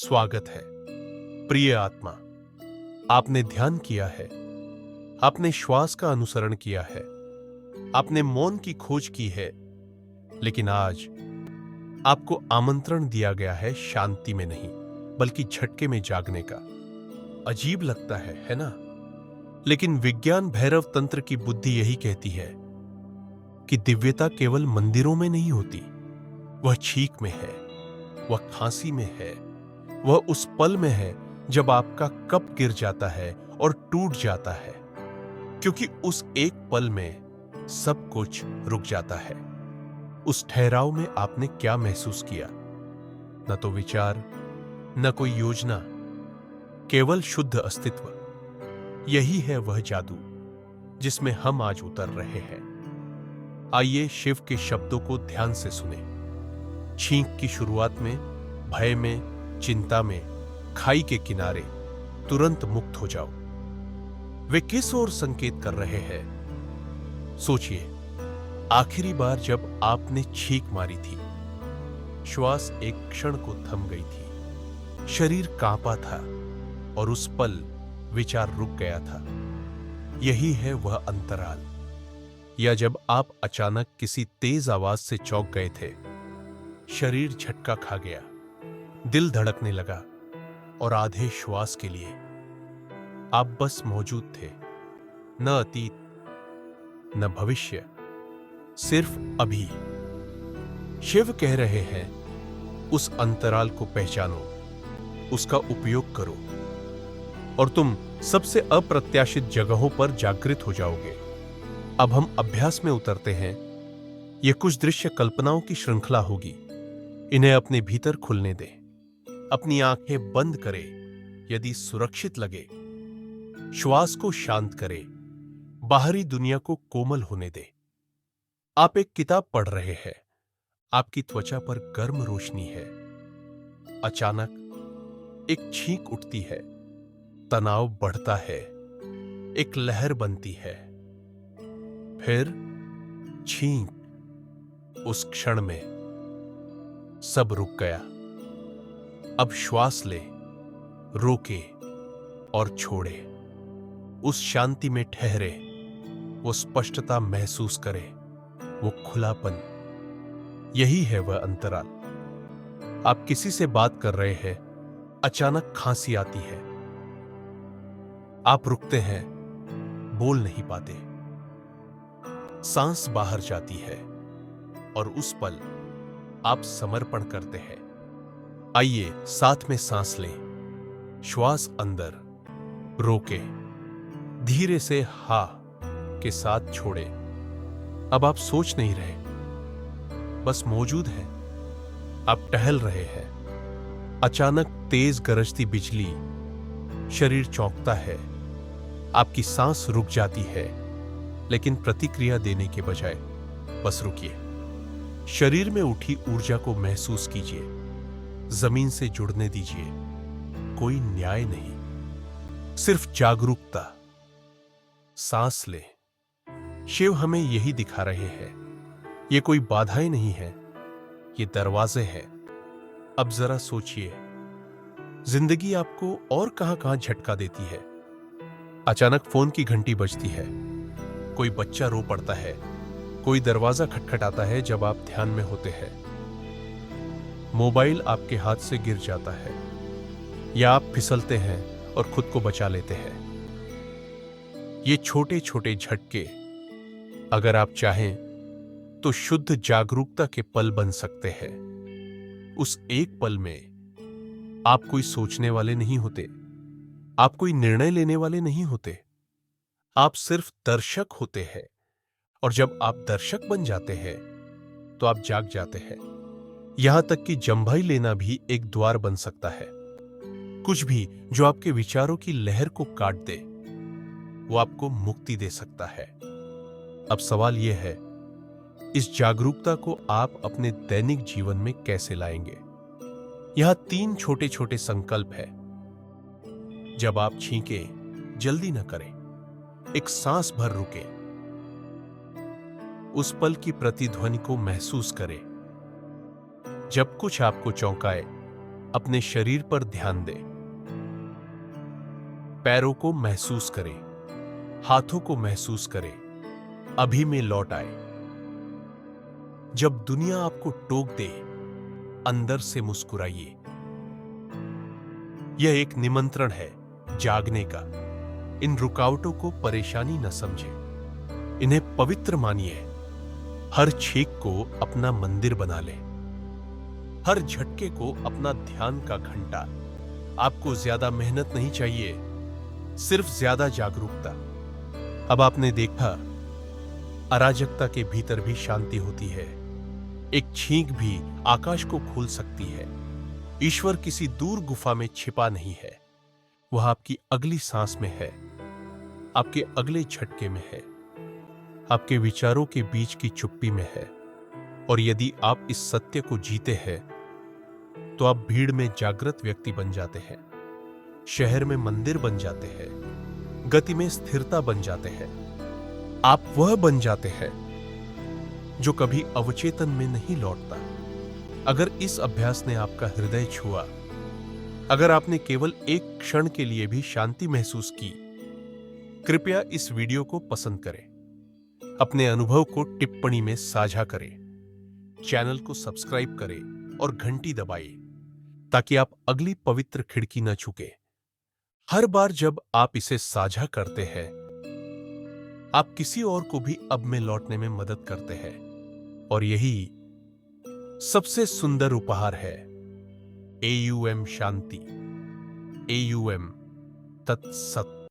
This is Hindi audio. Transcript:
स्वागत है। प्रिय आत्मा, आपने ध्यान किया है, आपने श्वास का अनुसरण किया है, आपने मौन की खोज की है, लेकिन आज आपको आमंत्रण दिया गया है शांति में नहीं, बल्कि झटके में जागने का। अजीब लगता है ना? लेकिन विज्ञान भैरव तंत्र की बुद्धि यही कहती है कि दिव्यता केवल मंदिरों में नहीं होती, वह छींक में है, वह खांसी में है, वह उस पल में है जब आपका कप गिर जाता है और टूट जाता है, क्योंकि उस एक पल में सब कुछ रुक जाता है। उस ठहराव में आपने क्या महसूस किया? न तो विचार, न कोई योजना, केवल शुद्ध अस्तित्व। यही है वह जादू जिसमें हम आज उतर रहे हैं। आइए शिव के शब्दों को ध्यान से सुने। छींक की शुरुआत में, भय में, चिंता में, खाई के किनारे तुरंत मुक्त हो जाओ। वे किस ओर संकेत कर रहे हैं? सोचिए, आखिरी बार जब आपने छींक मारी थी, श्वास एक क्षण को थम गई थी, शरीर कांपा था और उस पल विचार रुक गया था। यही है वह अंतराल। या जब आप अचानक किसी तेज आवाज से चौंक गए थे, शरीर झटका खा गया, दिल धड़कने लगा और आधे श्वास के लिए आप बस मौजूद थे। न अतीत, न भविष्य, सिर्फ अभी। शिव कह रहे हैं, उस अंतराल को पहचानो, उसका उपयोग करो और तुम सबसे अप्रत्याशित जगहों पर जागृत हो जाओगे। अब हम अभ्यास में उतरते हैं। यह कुछ दृश्य कल्पनाओं की श्रृंखला होगी। इन्हें अपने भीतर खुलने दें। अपनी आंखें बंद करें यदि सुरक्षित लगे। श्वास को शांत करें, बाहरी दुनिया को कोमल होने दें। आप एक किताब पढ़ रहे हैं, आपकी त्वचा पर गर्म रोशनी है। अचानक एक छींक उठती है, तनाव बढ़ता है, एक लहर बनती है, फिर छींक। उस क्षण में सब रुक गया। अब श्वास ले, रोके और छोड़े। उस शांति में ठहरे, वो स्पष्टता महसूस करे, वो खुलापन। यही है वह अंतराल। आप किसी से बात कर रहे हैं, अचानक खांसी आती है। आप रुकते हैं, बोल नहीं पाते, सांस बाहर जाती है और उस पल आप समर्पण करते हैं। आइए साथ में सांस लें। श्वास अंदर, रोके, धीरे से हा के साथ छोड़े। अब आप सोच नहीं रहे, बस मौजूद हैं। आप टहल रहे हैं। अचानक तेज गरजती बिजली, शरीर चौंकता है, आपकी सांस रुक जाती है, लेकिन प्रतिक्रिया देने के बजाय बस रुकिए। शरीर में उठी ऊर्जा को महसूस कीजिए, जमीन से जुड़ने दीजिए। कोई न्याय नहीं, सिर्फ जागरूकता। सांस ले। शिव हमें यही दिखा रहे हैं। ये कोई बाधाएं नहीं है, ये दरवाजे हैं। अब जरा सोचिए, जिंदगी आपको और कहां-कहां झटका देती है। अचानक फोन की घंटी बजती है, कोई बच्चा रो पड़ता है, कोई दरवाजा खटखटाता है जब आप ध्यान में होते हैं, मोबाइल आपके हाथ से गिर जाता है, या आप फिसलते हैं और खुद को बचा लेते हैं। ये छोटे छोटे झटके, अगर आप चाहें तो शुद्ध जागरूकता के पल बन सकते हैं। उस एक पल में आप कोई सोचने वाले नहीं होते, आप कोई निर्णय लेने वाले नहीं होते, आप सिर्फ दर्शक होते हैं। और जब आप दर्शक बन जाते हैं तो आप जाग जाते हैं। यहां तक कि जंभाई लेना भी एक द्वार बन सकता है। कुछ भी जो आपके विचारों की लहर को काट दे, वो आपको मुक्ति दे सकता है। अब सवाल यह है, इस जागरूकता को आप अपने दैनिक जीवन में कैसे लाएंगे? यहां 3 छोटे छोटे संकल्प है। जब आप छींके, जल्दी न करें, एक सांस भर रुके, उस पल की प्रतिध्वनि को महसूस करें। जब कुछ आपको चौंकाए, अपने शरीर पर ध्यान दें। पैरों को महसूस करें, हाथों को महसूस करें, अभी में लौट आए। जब दुनिया आपको टोक दे, अंदर से मुस्कुराइए। यह एक निमंत्रण है जागने का। इन रुकावटों को परेशानी न समझें, इन्हें पवित्र मानिए। हर छींक को अपना मंदिर बना लें, हर झटके को अपना ध्यान का घंटा। आपको ज्यादा मेहनत नहीं चाहिए, सिर्फ ज्यादा जागरूकता। अब आपने देखा, अराजकता के भीतर भी शांति होती है। एक छींक भी आकाश को खोल सकती है। ईश्वर किसी दूर गुफा में छिपा नहीं है, वह आपकी अगली सांस में है, आपके अगले झटके में है, आपके विचारों के बीच की चुप्पी में है। और यदि आप इस सत्य को जीते हैं, तो आप भीड़ में जागृत व्यक्ति बन जाते हैं, शहर में मंदिर बन जाते हैं, गति में स्थिरता बन जाते हैं। आप वह बन जाते हैं जो कभी अवचेतन में नहीं लौटता। अगर इस अभ्यास ने आपका हृदय छुआ, अगर आपने केवल एक क्षण के लिए भी शांति महसूस की, कृपया इस वीडियो को पसंद करें, अपने अनुभव को टिप्पणी में साझा करें, चैनल को सब्सक्राइब करें और घंटी दबाएं ताकि आप अगली पवित्र खिड़की न चूकें। हर बार जब आप इसे साझा करते हैं, आप किसी और को भी अब में लौटने में मदद करते हैं। और यही सबसे सुंदर उपहार है। AUM शांति, AUM तत्सत।